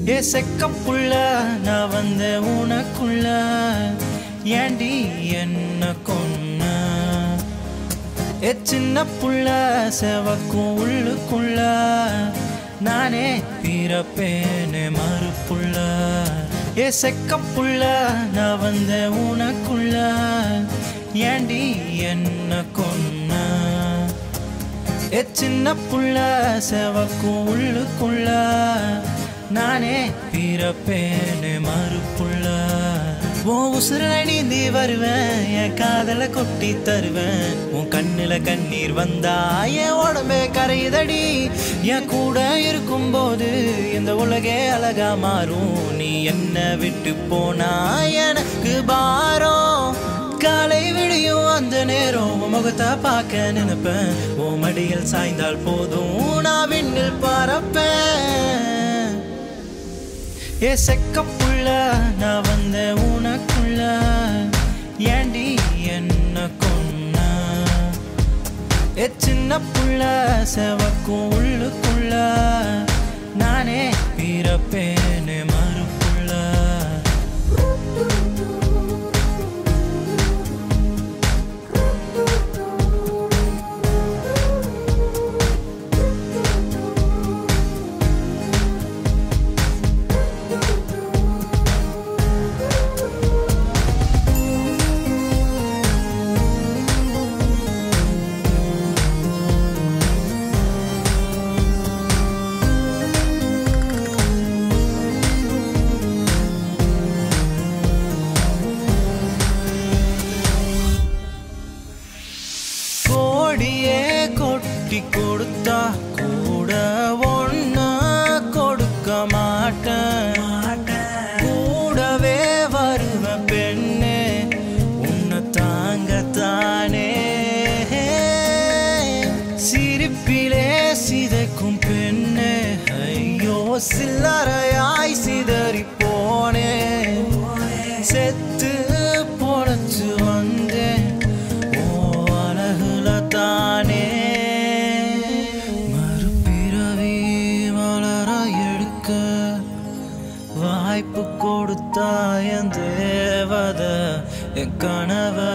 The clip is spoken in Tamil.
ஏ செக்கப்புள்ள நான் வந்த உனக்குள்ள ஏண்டி என்ன கொன்ன ஏ சின்ன புள்ள செவக்கும் உள்ளுக்குள்ள நானே பிறப்பேனே மறுப்புள்ள ஏ செக்கப்புள்ள நான் வந்த உனக்குள்ள ஏண்டி என்ன கொன்ன ஏ சின்ன புள்ள செவக்கும் உள்ளுக்குள்ள நானே பிறப்பேனே மறுப்புள்ள உன் உசுர நீந்தி வருவேன் என் காதல கொட்டி தருவேன் உன் கண்ணுல கண்ணீர் வந்தா என் உடம்பே கரையுதடி என் கூட இருக்கும் போது இந்த உலகே அழகா மாறும் நீ என்ன விட்டு போனா எனக்கு பாரம் காலை விடியும் அந்த நேரம் உன் முகத்தை பார்க்க நினைப்பேன் உன் மடியில் சாய்ந்தால் போதும் நான் விண்ணில் பறப்பேன் ஏ செக்கப்புள்ள நான் வந்த உனக்குள்ள ஏண்டி என்ன கொன்ன ஏ சின்ன புள்ள செவக்கும் உள்ளுக்குள்ள நானே பிறப்பேனே மறுப்புள்ள கொட்டி கொடுத்தா கூட ஒண்ணு கொடுக்க மாட்டேன் கூடவே வருவ பெண்ணே உன்னை தாங்கத்தானே சிரிப்பிலே சிதைக்கும் பெண்ணே ஐயோ சில்லறையாய் சிதறி போனே செத்து பொழைச்சு வந்தேன் தானே மறுபிறவி மலர எடுக்க வாய்ப்பு கொடுத்தாயன் தேவத என் கனவை